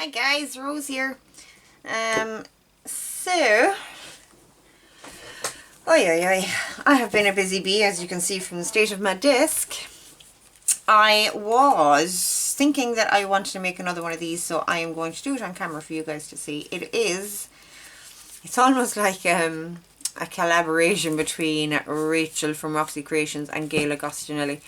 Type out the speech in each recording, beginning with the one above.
Hi guys, Rose here. So, I have been a busy bee, as you can see from the state of my desk. I was thinking that I wanted to make another one of these, so I am going to do it on camera for you guys to see. It's almost like a collaboration between Rachel from Roxy Creations and Gail Agostinelli.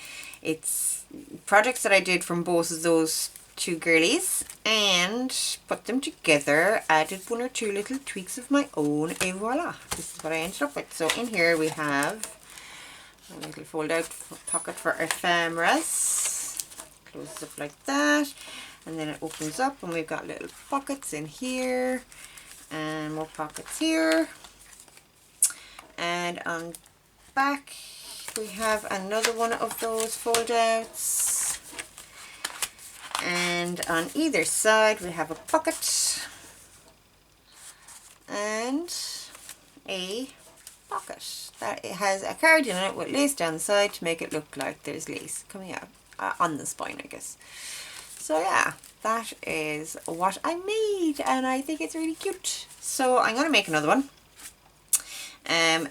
It's projects that I did from both of those two girlies and put them together, added one or two little tweaks of my own, and voila, this is what I ended up with. So in here we have a little fold out pocket for ephemeras, closes up like that, and then it opens up and we've got little pockets in here and more pockets here, and on back we have another one of those fold outs. And on either side we have a pocket and a pocket that it has a card in it with lace down the side to make it look like there's lace coming out on the spine, I guess. So yeah, that is what I made and I think it's really cute. So I'm going to make another one. I'm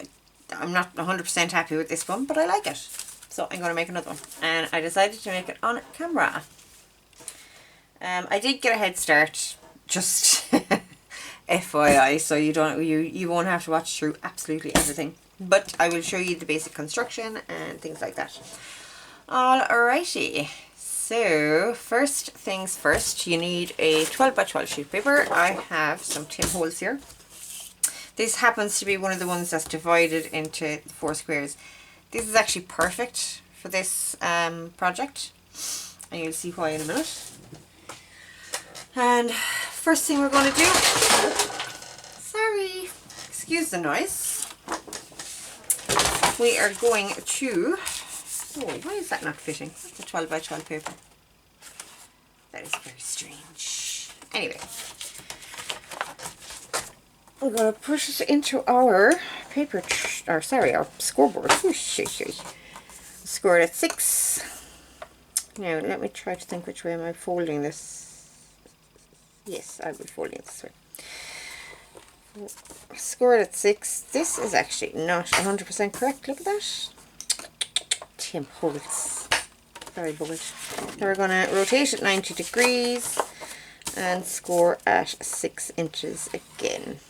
not 100% happy with this one, but I like it. So I'm going to make another one, and I decided to make it on camera. I did get a head start, just FYI, so you won't have to watch through absolutely everything, but I will show you the basic construction and things like that. Alrighty, so first things first, you need a 12 by 12 sheet paper. I have some tin holes here. This happens to be one of the ones that's divided into 4 squares. This is actually perfect for this project, and you'll see why in a minute. And first thing we're going to do, sorry, excuse the noise, we are going to, oh, why is that not fitting? That's a 12 by 12 paper. That is very strange. Anyway, we're going to push it into our paper, our scoreboard. Score it at 6. Now, let me try to think which way am I folding this. Yes, I'll be folding it this way. Score it at 6. This is actually not 100% correct. Look at that. Tim holes. Very bold. Now we're going to rotate it 90 degrees and score at 6 inches again.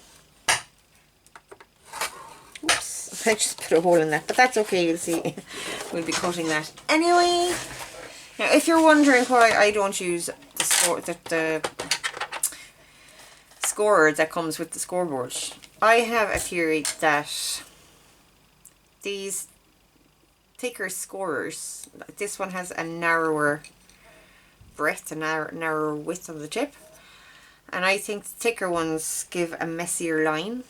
Oops, I just put a hole in that, but that's okay. You'll see we'll be cutting that anyway. Now, if you're wondering why I don't use the scorer that comes with the scoreboard, I have a theory that these thicker scorers, this one has a narrower breadth, a narrower width on the tip, and I think the thicker ones give a messier line,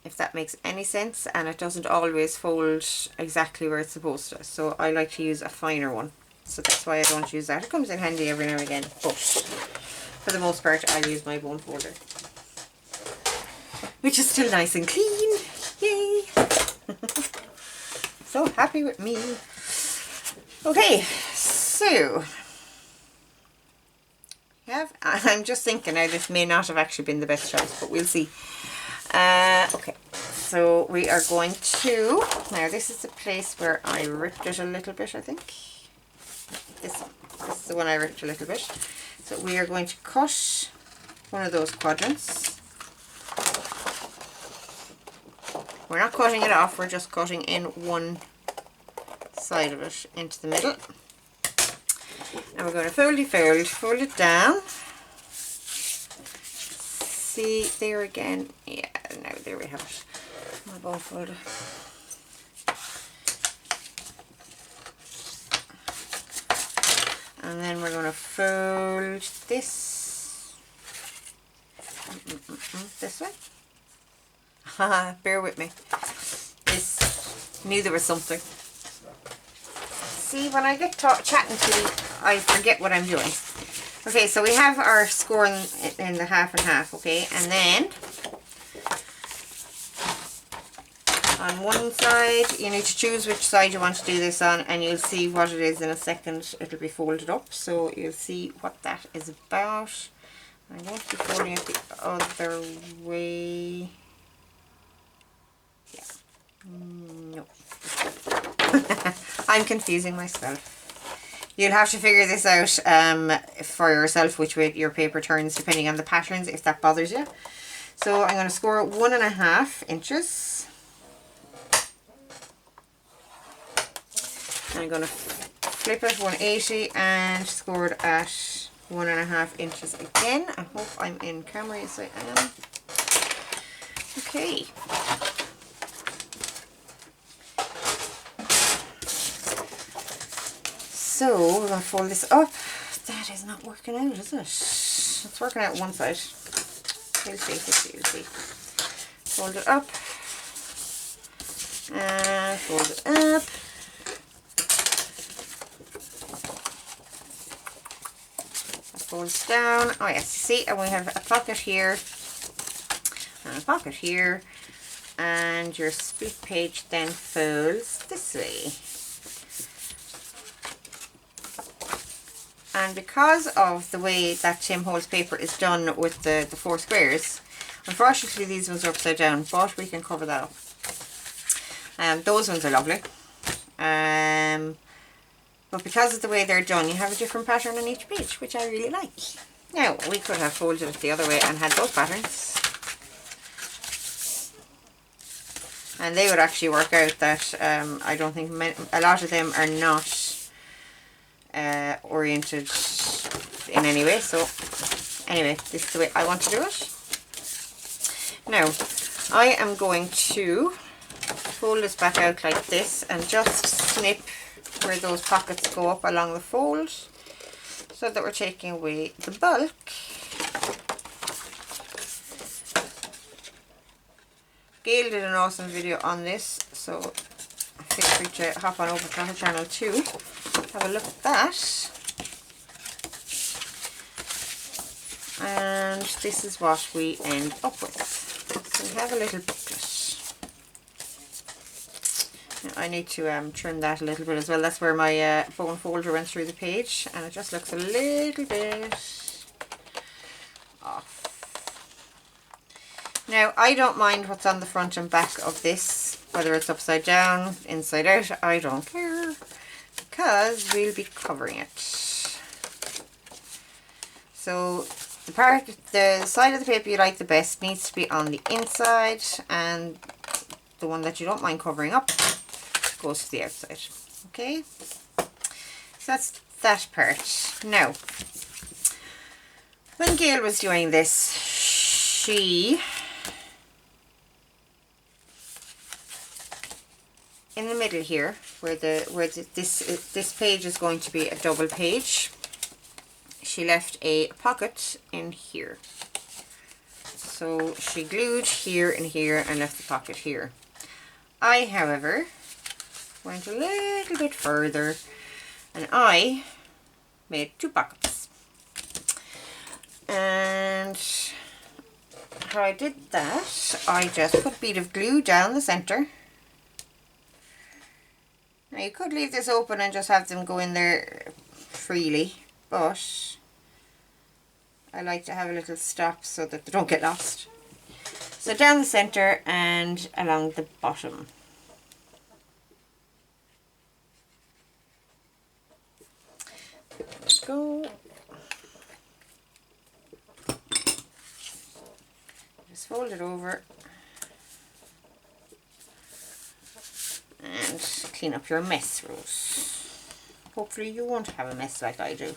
if that makes any sense, and it doesn't always fold exactly where it's supposed to. So I like to use a finer one, so that's why I don't use that. It comes in handy every now and again, but for the most part I'll use my bone folder, which is still nice and clean. Yay! So happy with me. Okay, so I'm just thinking now, this may not have actually been the best choice, but we'll see. Okay, so we are going to, now this is the place where I ripped it a little bit, I think. This is the one I ripped a little bit. So we are going to cut one of those quadrants. We're not cutting it off, we're just cutting in one side of it into the middle. And we're going to fold it down. See, there again. Yeah, now there we have it. My bone folder. And then we're going to fold this this way. Haha, bear with me. Knew there was something. See, when I get chatting to you, I forget what I'm doing. Okay, so we have our score in the half and half, okay, and then on one side you need to choose which side you want to do this on, and you'll see what it is in a second. It'll be folded up, so you'll see what that is about. I'm going to be folding it the other way. Yeah. No. I'm confusing myself. You'll have to figure this out for yourself, which way your paper turns depending on the patterns, if that bothers you. So I'm going to score 1.5 inches. I'm going to flip it 180 and score it at 1.5 inches again. I hope I'm in camera. Yes, I am. Okay. So we're going to fold this up. That is not working out, is it? It's working out one side. We'll see, we'll see, we'll see. Fold it up. And fold it up. Folds down. Oh yes, see, and we have a pocket here and a pocket here, and your split page then folds this way. And because of the way that Tim Holtz paper is done with the 4 squares, unfortunately these ones are upside down, but we can cover that up. Those ones are lovely. But because of the way they're done, you have a different pattern on each page, which I really like. Now, we could have folded it the other way and had both patterns. And they would actually work out that I don't think a lot of them are not oriented in any way. So, anyway, this is the way I want to do it. Now, I am going to fold this back out like this and just snip where those pockets go up along the fold, so that we're taking away the bulk. Gail did an awesome video on this, so feel free to hop on over to her channel too. Have a look at that. And this is what we end up with. So we have a little booklet. I need to trim that a little bit as well. That's where my bone folder went through the page, and it just looks a little bit off. Now, I don't mind what's on the front and back of this, whether it's upside down, inside out, I don't care, because we'll be covering it. So the side of the paper you like the best needs to be on the inside, and the one that you don't mind covering up goes to the outside. Okay, so that's that part. Now, when Gail was doing this, she, in the middle here, where this page is going to be a double page, she left a pocket in here. So she glued here and here and left the pocket here. I, however, went a little bit further and I made 2 pockets. And how I did that, I just put a bead of glue down the center. Now you could leave this open and just have them go in there freely, but I like to have a little stop so that they don't get lost. So down the center and along the bottom. Let's go. Just fold it over and clean up your mess, Rose. Hopefully you won't have a mess like I do.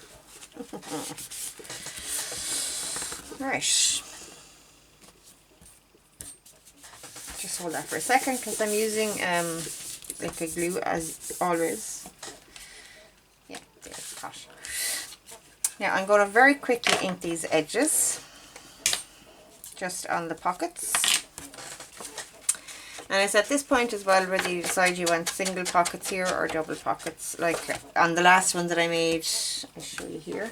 Right. Just hold that for a second because I'm using liquid glue as always. Yeah, there's the pot. Now I'm going to very quickly ink these edges just on the pockets. And it's at this point as well whether you decide you want single pockets here or double pockets. Like on the last one that I made, I'll show you here.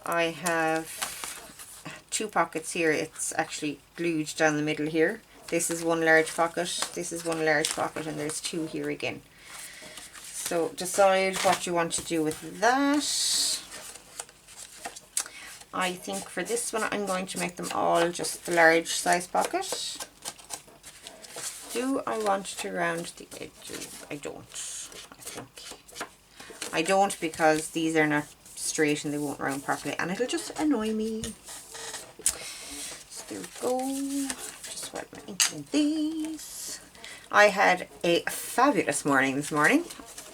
I have 2 pockets here. It's actually glued down the middle here. This is one large pocket, this is one large pocket, and there's 2 here again. So decide what you want to do with that. I think for this one I'm going to make them all just the large size pocket. Do I want to round the edges? I don't, I think. I don't, because these are not straight and they won't round properly and it'll just annoy me. So there we go. Just wipe my ink in these. I had a fabulous morning this morning.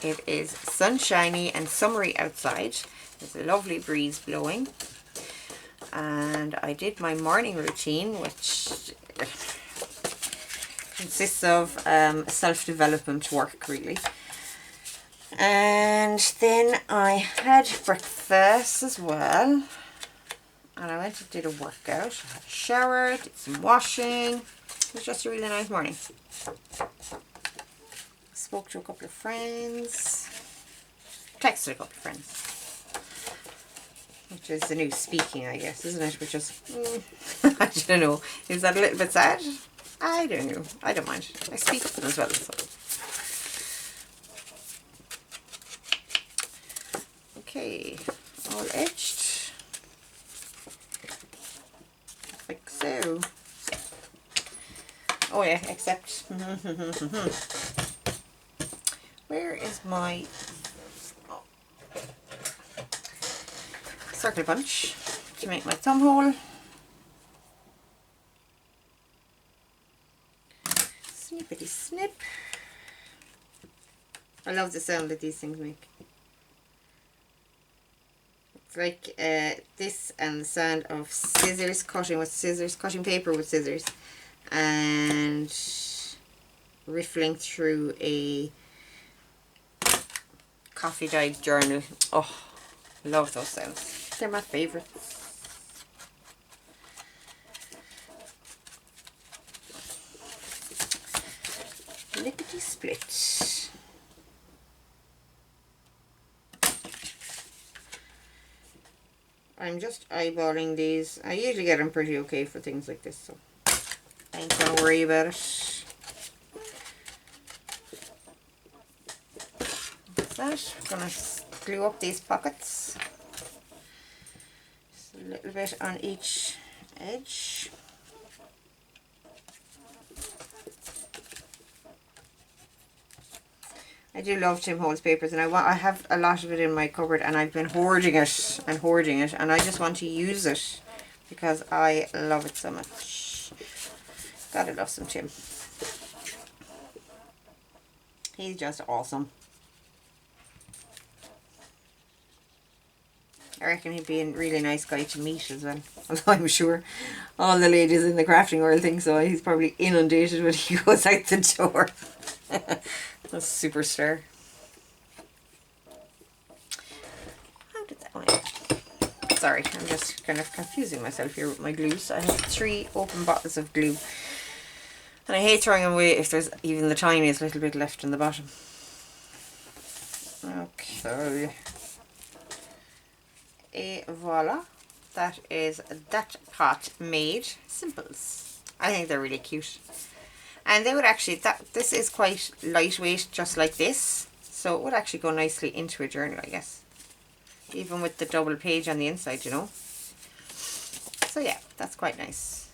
It is sunshiny and summery outside. There's a lovely breeze blowing. And I did my morning routine, which consists of self-development work, really. And then I had breakfast as well. And I went and did a workout. I had a shower, did some washing. It was just a really nice morning. Spoke to a couple of friends. Texted a couple of friends. Which is the new speaking, I guess, isn't it? Which is, I don't know. Is that a little bit sad? I don't know. I don't mind. I speak to them as well. So. Okay, all edged. Like so. Oh yeah, except, where is my circle punch to make my thumb hole? Snippety snip. I love the sound that these things make. It's like this and the sound of scissors, cutting with scissors, cutting paper with scissors, and riffling through a coffee dyed journal. Oh, love those sounds. They're my favourites. Lickety split. I'm just eyeballing these. I usually get them pretty okay for things like this, so I ain't gonna worry about it. That's that. I'm gonna glue up these pockets. Just a little bit on each edge. I do love Tim Holtz papers, and I have a lot of it in my cupboard, and I've been hoarding it and hoarding it, and I just want to use it because I love it so much. Gotta love some Tim. He's just awesome. I reckon he'd be a really nice guy to meet as well. Although I'm sure all the ladies in the crafting world think so. He's probably inundated when he goes out the door. A superstar. How did that went? Sorry, I'm just kind of confusing myself here with my glues. I have 3 open bottles of glue. And I hate throwing them away if there's even the tiniest little bit left in the bottom. Okay. Et voila. That is that pot made. Simples. I think they're really cute. And they would actually, this is quite lightweight, just like this. So it would actually go nicely into a journal, I guess. Even with the double page on the inside, you know. So yeah, that's quite nice.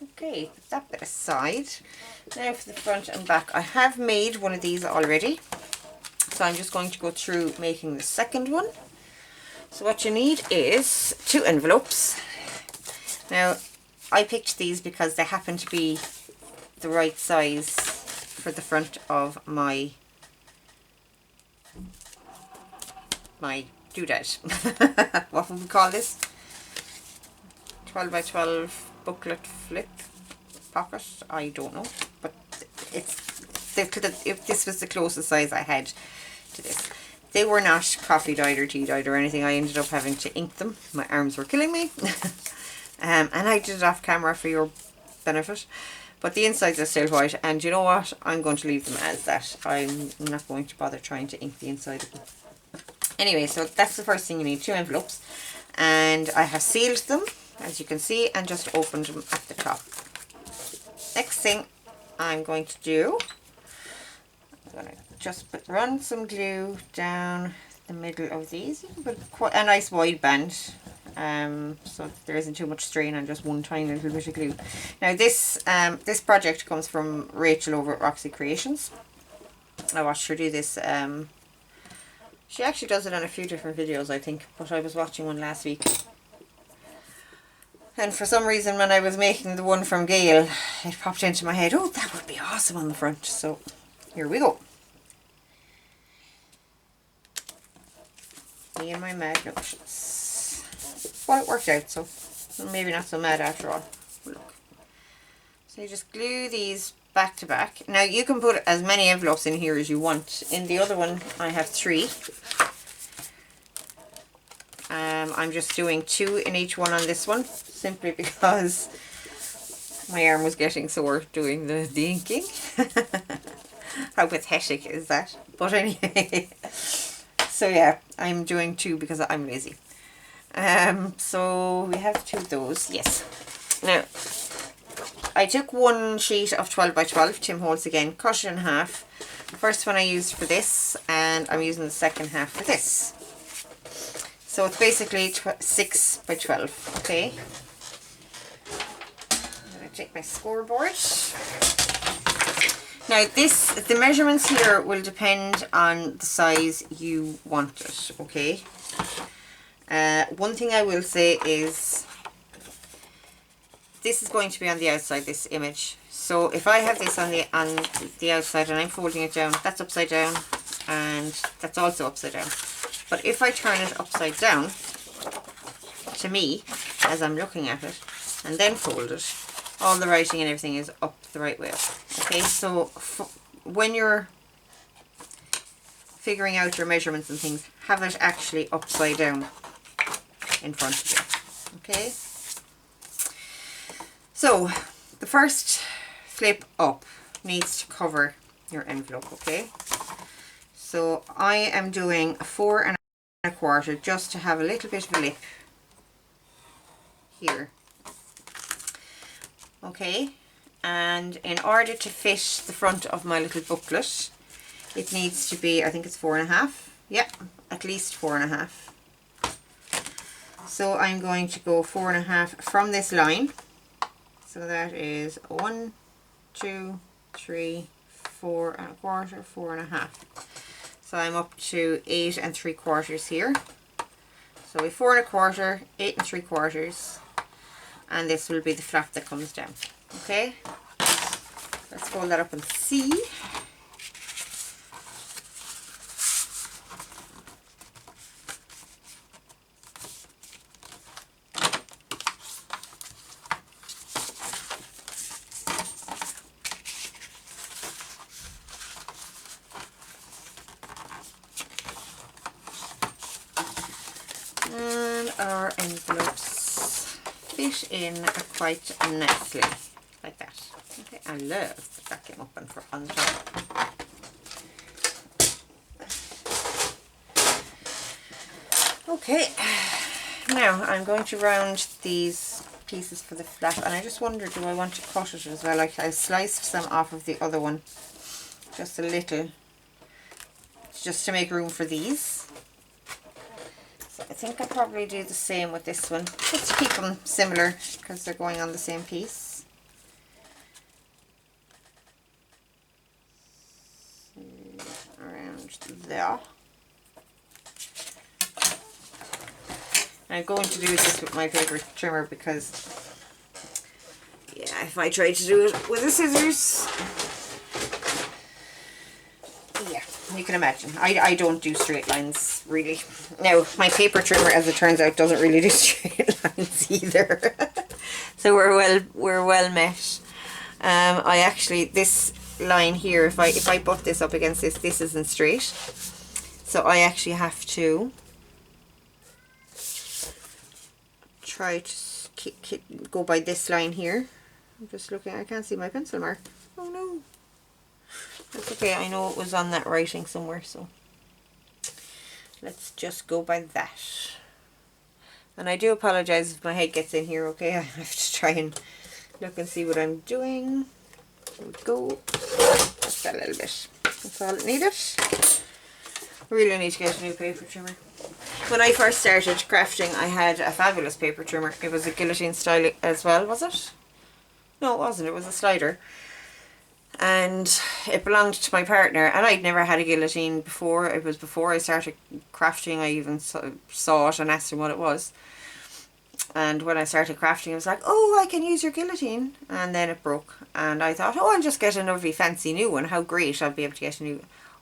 Okay, put that bit aside. Now for the front and back. I have made one of these already. So I'm just going to go through making the second one. So what you need is 2 envelopes. Now, I picked these because they happen to be the right size for the front of my doodad. What would we call this? 12 by 12 booklet flip pocket? I don't know, but if this was the closest size I had to this. They were not coffee dyed or tea dyed or anything. I ended up having to ink them. My arms were killing me. And I did it off camera for your benefit. But the insides are still white, and you know what? I'm going to leave them as that. I'm not going to bother trying to ink the inside of them. Anyway, so that's the first thing you need, 2 envelopes. And I have sealed them, as you can see, and just opened them at the top. Next thing I'm going to do, I'm going to just run some glue down the middle of these. You can put quite a nice wide band so there isn't too much strain on just one tiny little bit of glue. Now this this project comes from Rachel over at Roxy Creations. I watched her do this. She actually does it on a few different videos, I think, but I was watching one last week. And for some reason when I was making the one from Gail, it popped into my head, oh, that would be awesome on the front. So here we go. Me and my mad notions. Well, it worked out, so maybe not so mad after all. Look. So you just glue these back to back. Now you can put as many envelopes in here as you want. In the other one I have 3. I'm just doing 2 in each one on this one, simply because my arm was getting sore doing the inking. How pathetic is that? But anyway, so yeah, I'm doing 2 because I'm lazy. So we have 2 of those, yes. Now, I took one sheet of 12 by 12, Tim Holtz again, cut it in half. The first one I used for this, and I'm using the second half for this. So it's basically 6 by 12, okay? I'm going to take my scoreboard. Now the measurements here will depend on the size you want it, okay? One thing I will say is, this is going to be on the outside, this image. So if I have this on the outside and I'm folding it down, that's upside down, and that's also upside down. But if I turn it upside down, to me, as I'm looking at it, and then fold it, all the writing and everything is up the right way up. Okay, so when you're figuring out your measurements and things, have it actually upside down in front of you. Okay, so the first flip up needs to cover your envelope. Okay, so I am doing 4 1/4 just to have a little bit of a lip here. Okay, and in order to fit the front of my little booklet, it needs to be, I think it's 4 1/2. Yep, at least 4 1/2. So I'm going to go 4 1/2 from this line. So that is 1, 2, 3, 4 1/4, 4 1/2. So I'm up to 8 3/4 here. So we 4 1/4, 8 3/4, and this will be the flap that comes down. Okay, let's fold that up and see. And our envelopes fit in quite nicely, like that. Okay, I love that that came up on the top. Okay, now I'm going to round these pieces for the flap, and I just wonder, do I want to cut it as well? Like, I sliced some off of the other one, just a little, just to make room for these. So I think I'll probably do the same with this one, just to keep them similar, because they're going on the same piece. Around there. I'm going to do this with my paper trimmer because, yeah, if I try to do it with the scissors, yeah, you can imagine. I don't do straight lines, really. Now, my paper trimmer, as it turns out, doesn't really do straight lines either. So we're well met. I actually, this line here, if I butt this up against this isn't straight. So I actually have to try to go by this line here. I'm just looking, I can't see my pencil mark. Oh no. That's okay, I know it was on that writing somewhere, so let's just go by that. And I do apologise if my head gets in here, okay? I have to try and look and see what I'm doing. There we go. Just that little bit. That's all it needed. Really need to get a new paper trimmer. When I first started crafting, I had a fabulous paper trimmer. It was a guillotine style as well, was it? No, it wasn't. It was a slider. And it belonged to my partner, and I'd never had a guillotine before. It was before I started crafting. I even saw it and asked him what it was. And when I started crafting, I was like, oh, I can use your guillotine. And then it broke. And I thought, oh, I'll just get a lovely fancy new one. How great, I'll be able to get a new.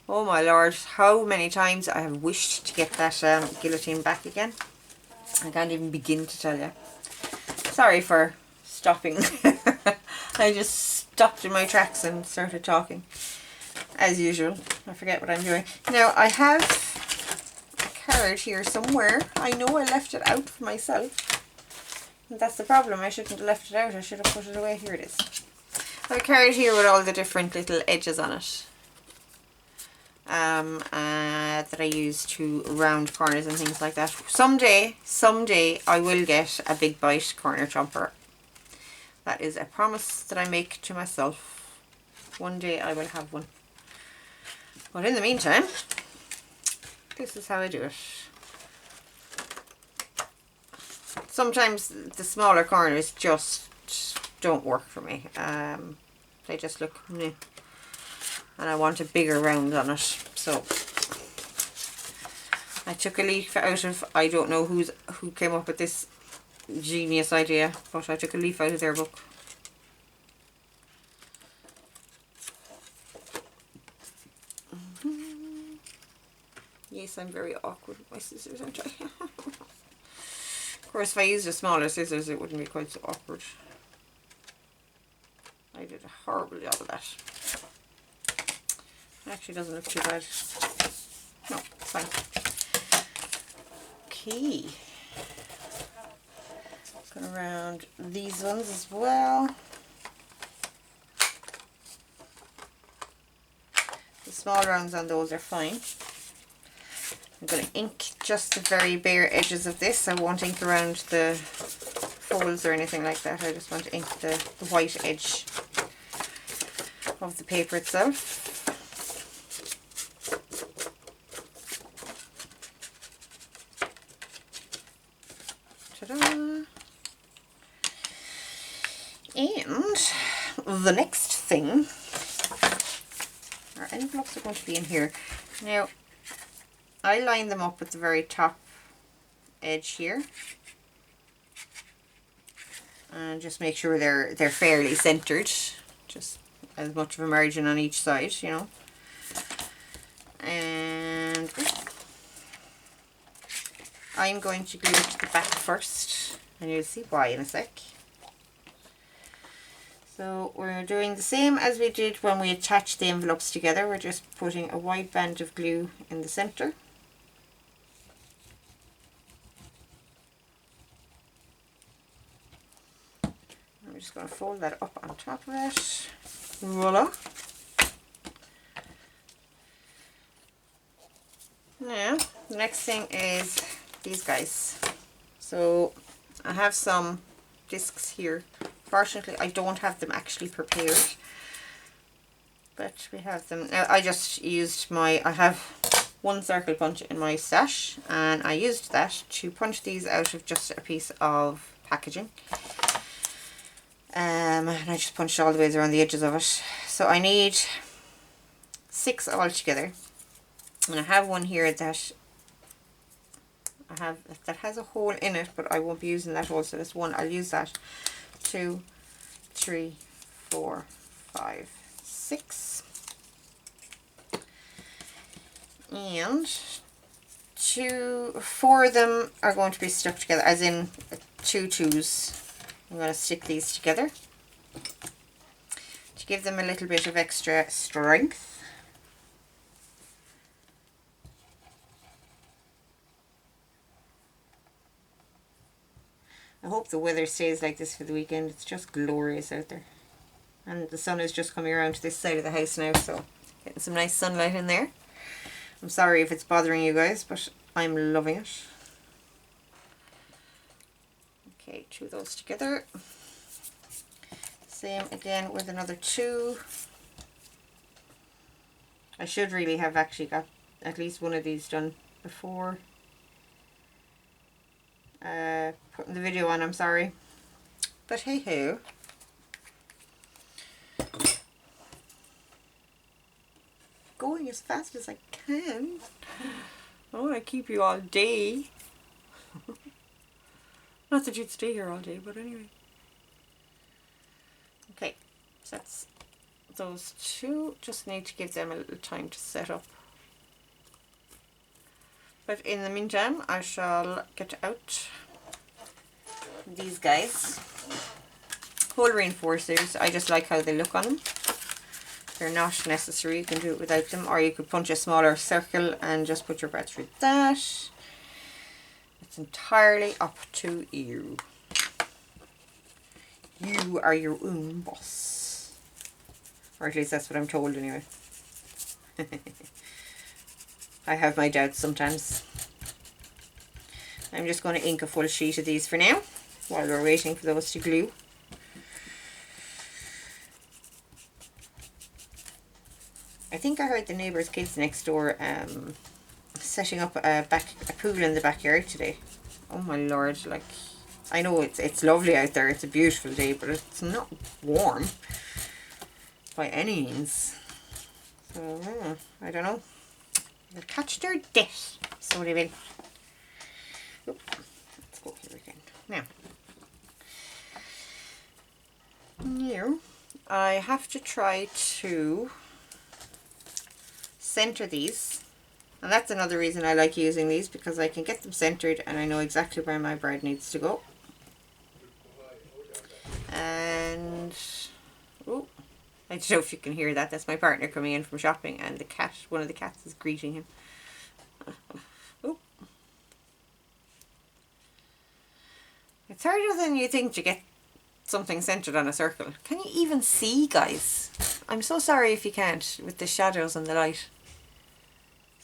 Oh my lord, how many times I have wished to get that guillotine back again. I can't even begin to tell you. Sorry for stopping. I just stopped in my tracks and started talking. As usual, I forget what I'm doing. Now, I have a card here somewhere. I know I left it out for myself. And that's the problem. I shouldn't have left it out. I should have put it away. Here it is. I have a card here with all the different little edges on it. That I use to round corners and things like that. Someday I will get a big bite corner chomper. That is a promise that I make to myself. One day I will have one. But in the meantime, this is how I do it. Sometimes the smaller corners just don't work for me. They just look meh. And I want a bigger round on it. So I took a leaf out of, I don't know who came up with this genius idea, but I took a leaf out of their book. Yes, I'm very awkward with my scissors, aren't I? Of course, if I used a smaller scissors, it wouldn't be quite so awkward. I did a horrible job of that. It actually doesn't look too bad. No, it's fine. Okay. Going around these ones as well. The small rounds on those are fine. I'm going to ink just the very bare edges of this. I won't ink around the folds or anything like that. I just want to ink the white edge of the paper itself. Ta-da! And the next thing, our envelopes are going to be in here. Now, I line them up at the very top edge here, and just make sure they're fairly centered, just as much of a margin on each side, you know. And I'm going to glue it to the back first, and you'll see why in a sec. So we're doing the same as we did when we attached the envelopes together. We're just putting a wide band of glue in the center. I'm just going to fold that up on top of it. Voila! Now, the next thing is these guys. So I have some discs here. Fortunately, I don't have them actually prepared, but we have them. Now, I just used I have one circle punch in my stash, and I used that to punch these out of just a piece of packaging. And I just punched all the ways around the edges of it. So I need 6 altogether. And I have one here that has a hole in it, but I won't be using that hole, so this one, I'll use that. 2, 3, 4, 5, 6. And 4 of them are going to be stuck together, as in 2 twos. I'm going to stick these together to give them a little bit of extra strength. I hope the weather stays like this for the weekend. It's just glorious out there. And the sun is just coming around to this side of the house now, so getting some nice sunlight in there. I'm sorry if it's bothering you guys, but I'm loving it. Okay, 2 of those together. Same again with another 2. I should really have actually got at least one of these done before putting the video on, I'm sorry. But hey ho. Going as fast as I can. I want to keep you all day. Not that you'd stay here all day, but anyway. Okay, so that's those two. Just need to give them a little time to set up. But in the meantime, I shall get out these guys. Hole reinforcers. I just like how they look on them. They're not necessary. You can do it without them, or you could punch a smaller circle and just put your bread through that. It's entirely up to you. You are your own boss. Or at least that's what I'm told anyway. I have my doubts sometimes. I'm just going to ink a full sheet of these for now, while we're waiting for those to glue. I think I heard the neighbours' kids next door setting up a pool in the backyard today. Oh my lord, like, I know it's lovely out there, it's a beautiful day, but it's not warm by any means. So, I don't know. They'll catch their death, so they will. Oop, let's go here again. Now, I have to try to center these. And that's another reason I like using these, because I can get them centered and I know exactly where my bread needs to go. And, oh, I don't know if you can hear that. That's my partner coming in from shopping, and the cat, one of the cats is greeting him. Oh. It's harder than you think to get something centered on a circle. Can you even see, guys? I'm so sorry if you can't with the shadows and the light.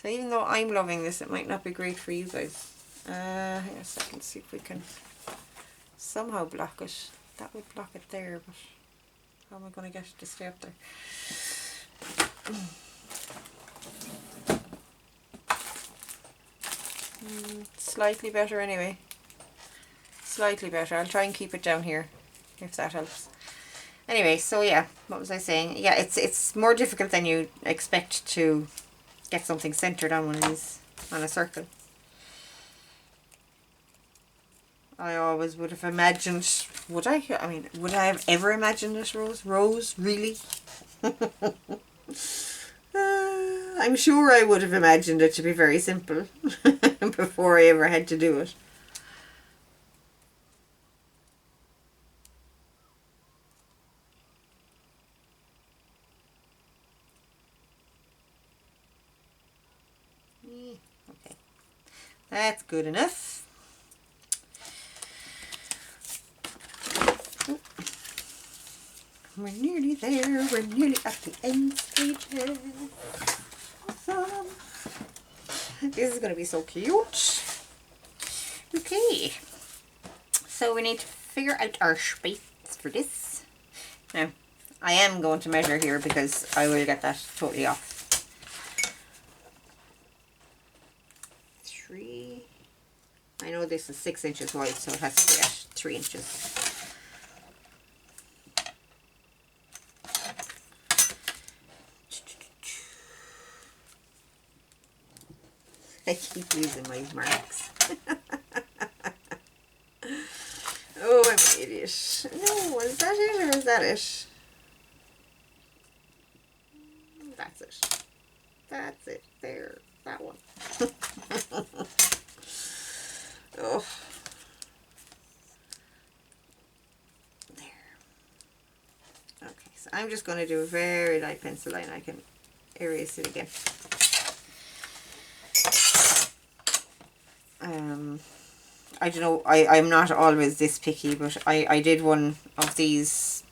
So even though I'm loving this, it might not be great for you guys. Here a second, see if we can somehow block it. That would block it there, but how am I going to get it to stay up there? Slightly better anyway. Slightly better. I'll try and keep it down here, if that helps. Anyway, so yeah, what was I saying? Yeah, it's more difficult than you expect to get something centered on one of these, on a circle. I always would have imagined, would I mean, would I have ever imagined this, Rose? Rose, really? I'm sure I would have imagined it to be very simple before I ever had to do it. Okay, that's good enough. We're nearly there. We're nearly at the end stages. Awesome. This is going to be so cute. Okay. So we need to figure out our space for this. Now, I am going to measure here because I will get that totally off. 3. I know this is 6 inches wide, so it has to be at 3 inches. I keep using my marks. Oh, I'm an idiot. No, is that it or is that it? That's it. That's it. There. That one. Oh. There. Okay, so I'm just going to do a very light pencil line. I can erase it again. I don't know, I'm not always this picky, but I did one of these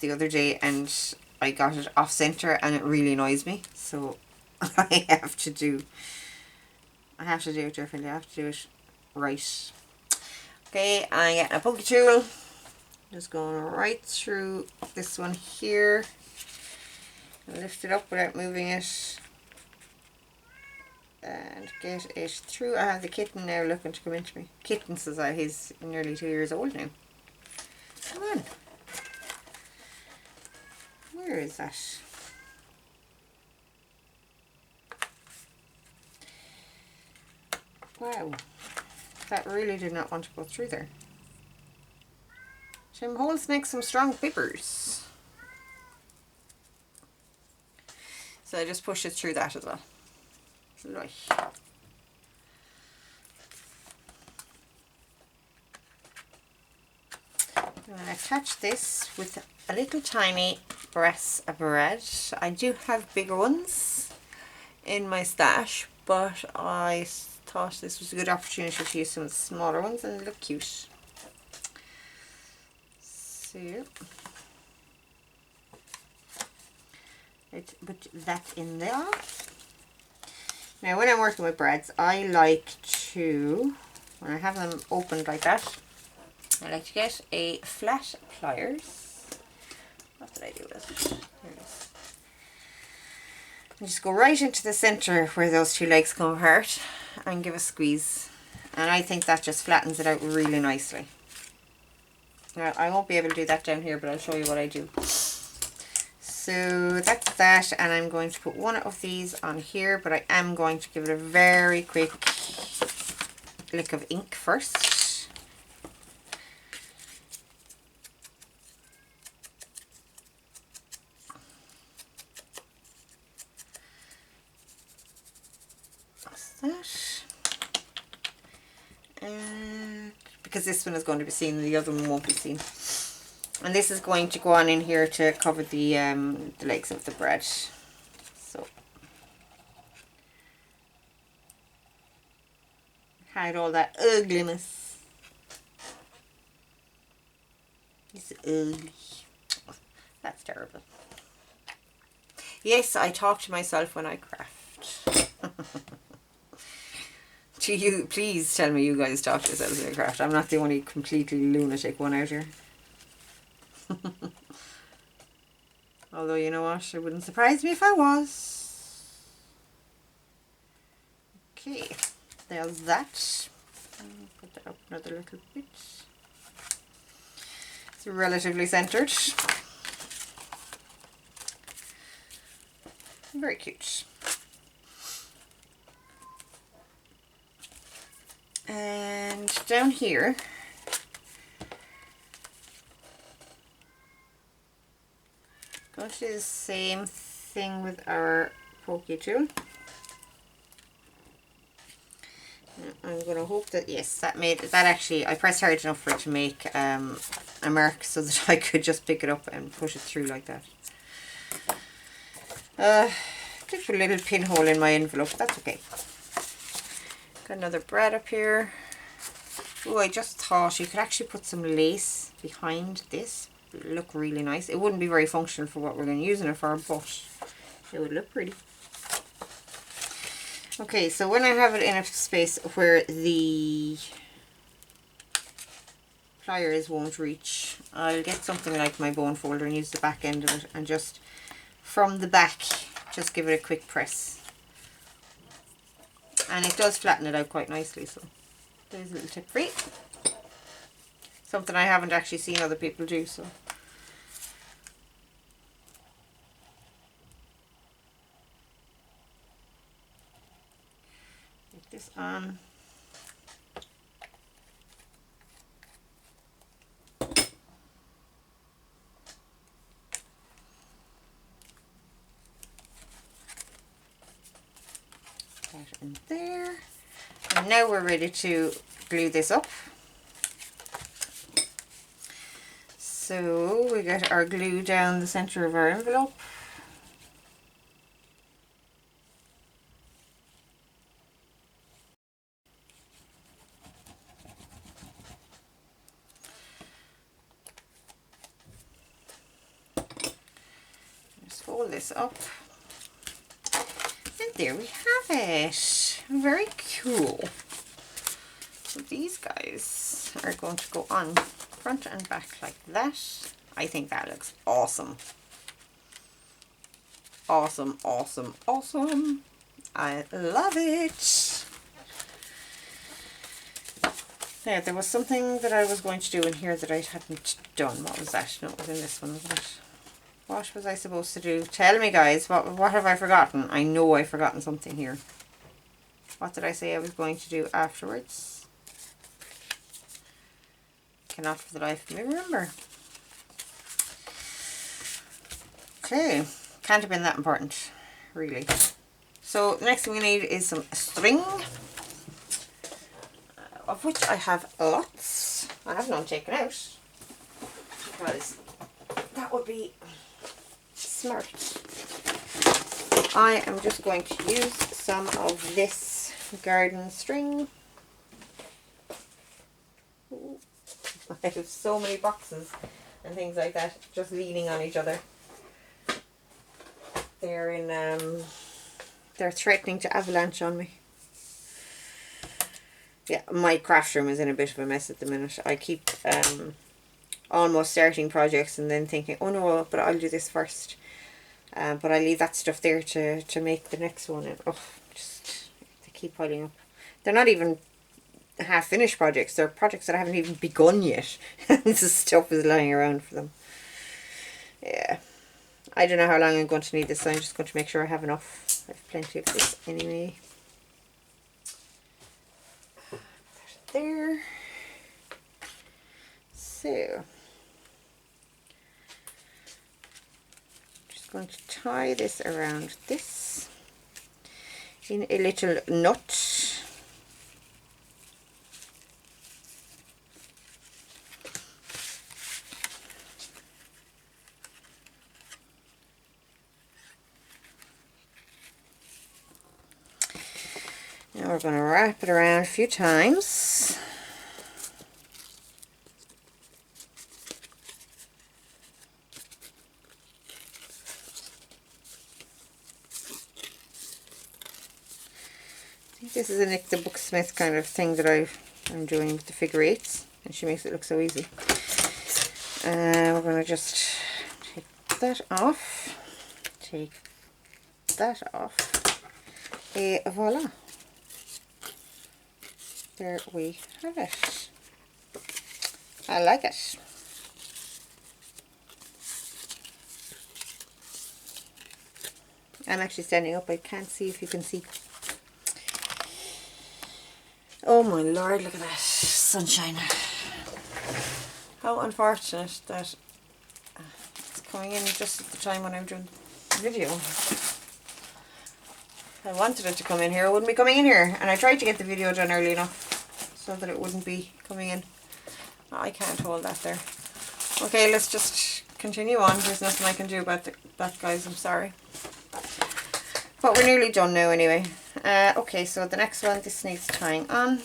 the other day and I got it off center and it really annoys me, so I have to do it differently. I have to do it right. Okay, I'm getting a pokey tool, just going right through this one here, lift it up without moving it. and get it through. I have the kitten now looking to come into me. Kitten says he's nearly 2 years old now. Come on. Where is that? Wow. That really did not want to go through there. Tim Holtz makes some strong papers. So I just push it through that as well. Right. I'm going to attach this with a little tiny brass of bread. I do have bigger ones in my stash, but I thought this was a good opportunity to use some of the smaller ones and they look cute. So let's put that in there. Now when I'm working with breads, I like to, when I have them opened like that, I like to get a flat pliers. What did I do with it? Here it is. And just go right into the centre where those two legs come apart and give a squeeze. And I think that just flattens it out really nicely. Now I won't be able to do that down here, but I'll show you what I do. So that's that, and I'm going to put one of these on here, but I am going to give it a very quick lick of ink first. That's that. And because this one is going to be seen and the other one won't be seen. And this is going to go on in here to cover the legs of the bread. So hide all that ugliness. It's ugly. That's terrible. Yes, I talk to myself when I craft. To you, please tell me you guys talk to yourselves when you craft. I'm not the only completely lunatic one out here. Although, you know what, it wouldn't surprise me if I was. Okay, there's that. Put that up another little bit. It's relatively centered. Very cute. And down here, going to do the same thing with our pokey tool. I'm going to hope that, yes, that actually, I pressed hard enough for it to make a mark so that I could just pick it up and push it through like that. Just a little pinhole in my envelope, that's okay. Got another bread up here. Oh, I just thought you could actually put some lace behind this. It would look really nice. It wouldn't be very functional for what we're going to use it for, but it would look pretty. Okay, so when I have it in a space where the pliers won't reach, I'll get something like my bone folder and use the back end of it and just from the back just give it a quick press. And it does flatten it out quite nicely, so there's a little tip for you. Something I haven't actually seen other people do, so. Get this on. That in there. And now we're ready to glue this up. So we get our glue down the center of our envelope. Just fold this up. And there we have it. Very cool. So these guys are going to go on front and back like that. I think that looks awesome. Awesome, awesome, awesome. I love it. Now, there was something that I was going to do in here that I hadn't done. What was that? No, it was in this one, wasn't it? What was I supposed to do? Tell me, guys. What have I forgotten? I know I've forgotten something here. What did I say I was going to do afterwards? Cannot for the life of me remember. Okay. Can't have been that important, really. So, the next thing we need is some string, of which I have lots. I have none taken out, because that would be smart. I am just going to use some of this garden string. Ooh. I have so many boxes and things like that just leaning on each other. They're threatening to avalanche on me. Yeah, my craft room is in a bit of a mess at the minute. I keep almost starting projects and then thinking, oh no, but I'll do this first. But I leave that stuff there to make the next one. And just they keep piling up. They're not even half finished projects. They're projects that I haven't even begun yet. This stuff is lying around for them. Yeah. I don't know how long I'm going to need this, so I'm just going to make sure I have enough. I have plenty of this anyway. There. So, just going to tie this around this in a little knot. Now we're going to wrap it around a few times. I think this is a Nick the Booksmith kind of thing that I'm doing with the figure eights, and she makes it look so easy. We're going to just take that off, take that off, et voila. There we have it. I like it. I'm actually standing up. I can't see if you can see. Oh my lord, look at that sunshine. How unfortunate that it's coming in just at the time when I'm doing the video. If I wanted it to come in here, it wouldn't be coming in here. And I tried to get the video done early enough so that it wouldn't be coming in. I can't hold that there. Okay, let's just continue on. There's nothing I can do about that, guys. I'm sorry. But we're nearly done now anyway. Okay, so the next one, this needs tying on.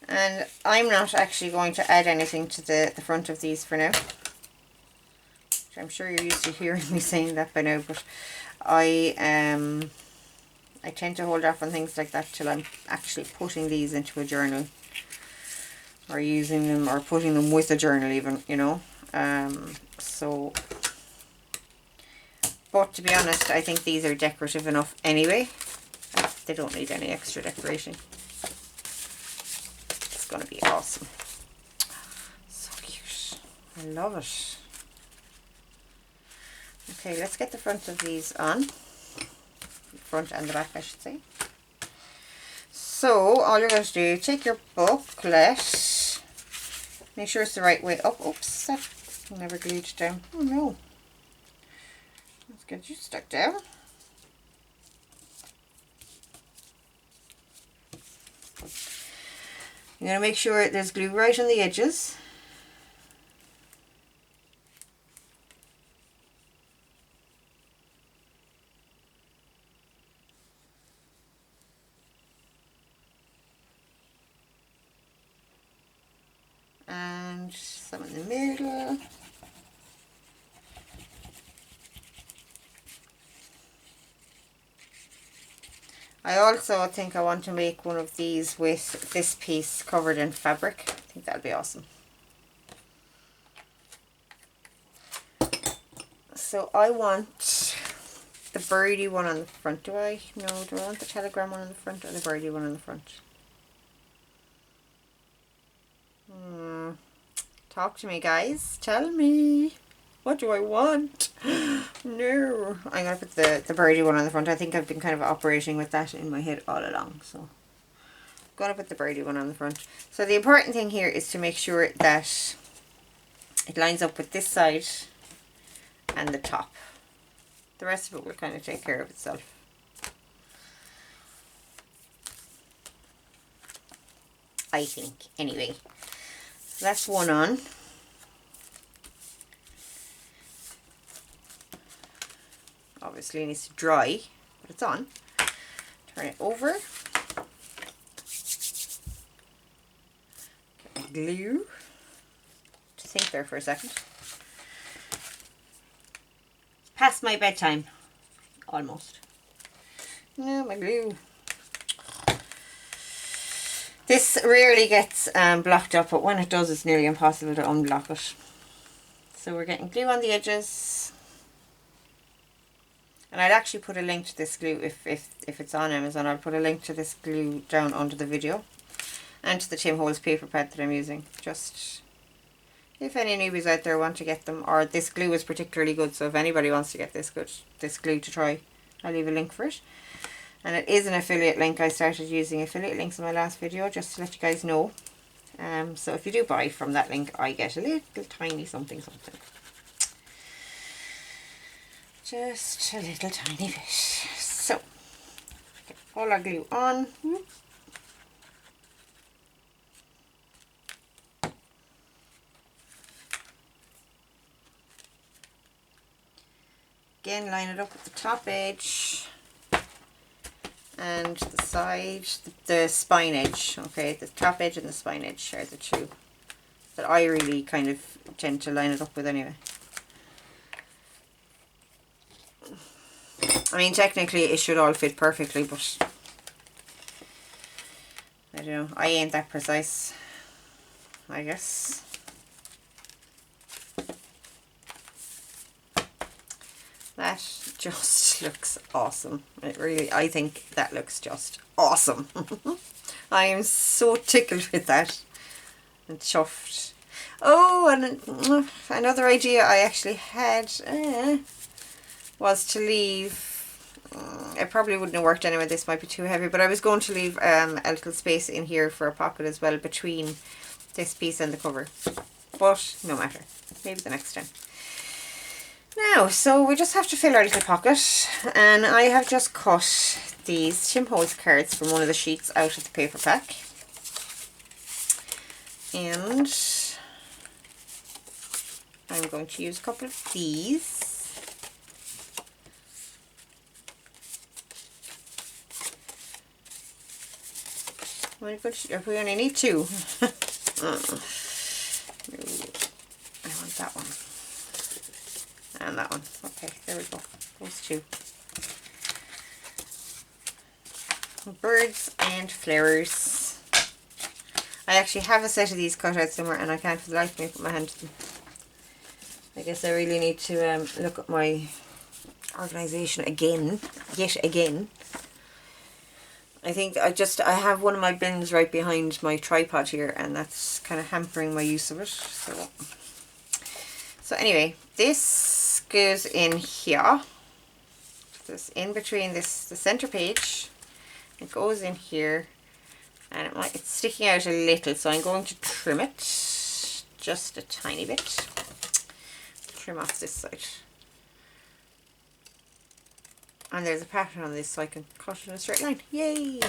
And I'm not actually going to add anything to the front of these for now. Which I'm sure you're used to hearing me saying that by now, but I tend to hold off on things like that till I'm actually putting these into a journal, or using them, or putting them with a journal even, you know. But to be honest, I think these are decorative enough anyway. They don't need any extra decorating. It's going to be awesome. So cute. I love it. Okay, let's get the front of these on. Front and the back, I should say. So all you're going to do, take your booklet, make sure it's the right way up. Oops, that never glued down. Oh no. Let's get you stuck down. You're going to make sure there's glue right on the edges. And some in the middle. I also think I want to make one of these with this piece covered in fabric. I think that'd be awesome. So I want the birdie one on the front. Do I? No, do I want the telegram one on the front or the birdie one on the front? Talk to me, guys. Tell me. What do I want? No. I'm going to put the birdie one on the front. I think I've been kind of operating with that in my head all along. So I'm going to put the birdie one on the front. So the important thing here is to make sure that it lines up with this side and the top. The rest of it will kind of take care of itself. I think, anyway. So that's one on. Obviously it needs to dry, but it's on. Turn it over. Get my glue. Just think there for a second. Past my bedtime. Almost. No, my glue. This rarely gets blocked up, but when it does, it's nearly impossible to unblock it. So we're getting glue on the edges. And I'd actually put a link to this glue if it's on Amazon. I'll put a link to this glue down under the video. And to the Tim Holtz paper pad that I'm using. Just if any newbies out there want to get them, or this glue is particularly good, so if anybody wants to get this glue to try, I'll leave a link for it. And it is an affiliate link. I started using affiliate links in my last video, just to let you guys know. So if you do buy from that link, I get a little tiny something. Just a little tiny bit. So, get all our glue on. Again, line it up with the top edge and the side, the spine edge. Okay, the top edge and the spine edge are the two that I really kind of tend to line it up with anyway. I mean, technically it should all fit perfectly, but I don't know, I ain't that precise, I guess. That just looks awesome. It really, I think that looks just awesome. I am so tickled with that and chuffed. Oh, and another idea I actually had was to leave, it probably wouldn't have worked anyway, this might be too heavy, but I was going to leave a little space in here for a pocket as well between this piece and the cover. But no matter, maybe the next time. Now, so we just have to fill our little pocket, and I have just cut these Tim Holtz cards from one of the sheets out of the paper pack. And I'm going to use a couple of these. We only need two. I want that one. And that one. Okay, there we go. Those two. Birds and flowers. I actually have a set of these cut out somewhere and I can't for the life of me put my hand to them. I guess I really need to look at my organisation again. Yet again. I think I have one of my bins right behind my tripod here, and that's kind of hampering my use of it. So anyway, this goes in here. This in between the center page. It goes in here, and it's sticking out a little, so I'm going to trim it just a tiny bit. Trim off this side. And there's a pattern on this, so I can cut it in a straight line. Yay!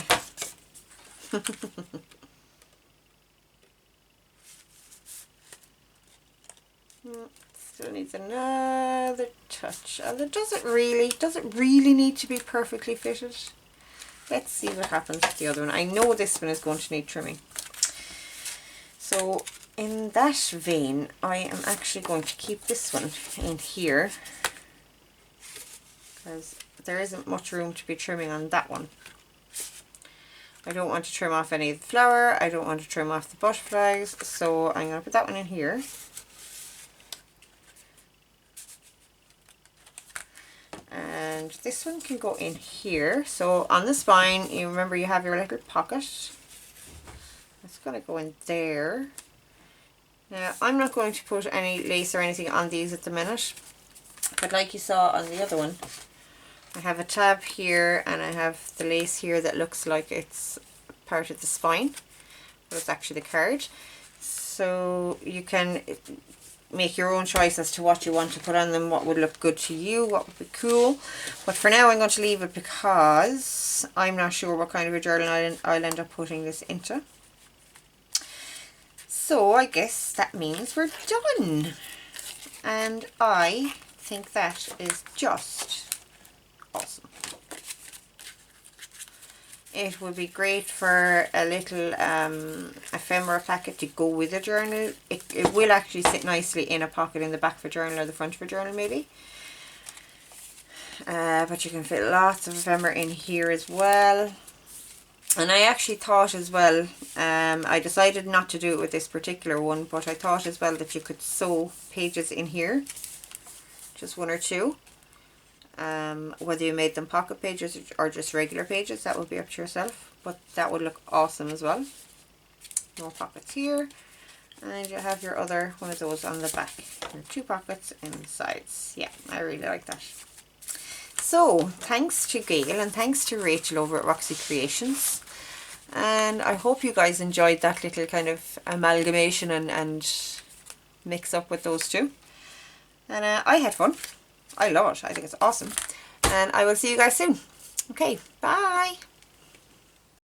Still needs another touch. And does it really need to be perfectly fitted? Let's see what happens with the other one. I know this one is going to need trimming. So in that vein, I am actually going to keep this one in here, because there isn't much room to be trimming on that one. I don't want to trim off any of the flower. I don't want to trim off the butterflies. So I'm going to put that one in here. And this one can go in here. So on the spine, you remember you have your little pocket. It's going to go in there. Now, I'm not going to put any lace or anything on these at the minute. But like you saw on the other one, I have a tab here and I have the lace here that looks like it's part of the spine, but it's actually the card. So you can make your own choice as to what you want to put on them, what would look good to you, what would be cool. But for now I'm going to leave it because I'm not sure what kind of a journal I'll end up putting this into. So I guess that means we're done. And I think that is just awesome. It would be great for a little ephemera packet to go with a journal. It will actually sit nicely in a pocket in the back of a journal or the front of a journal maybe. But you can fit lots of ephemera in here as well. And I actually thought as well, I decided not to do it with this particular one, but I thought as well that you could sew pages in here, just one or two. Whether you made them pocket pages or just regular pages, that would be up to yourself, but that would look awesome as well. More pockets here, and you have your other one of those on the back. Your two pockets in the sides. Yeah, I really like that. So thanks to Gail and thanks to Rachel over at Roxy Creations, and I hope you guys enjoyed that little kind of amalgamation and mix up with those two. And I had fun. I love it. I think it's awesome. And I will see you guys soon. Okay, bye.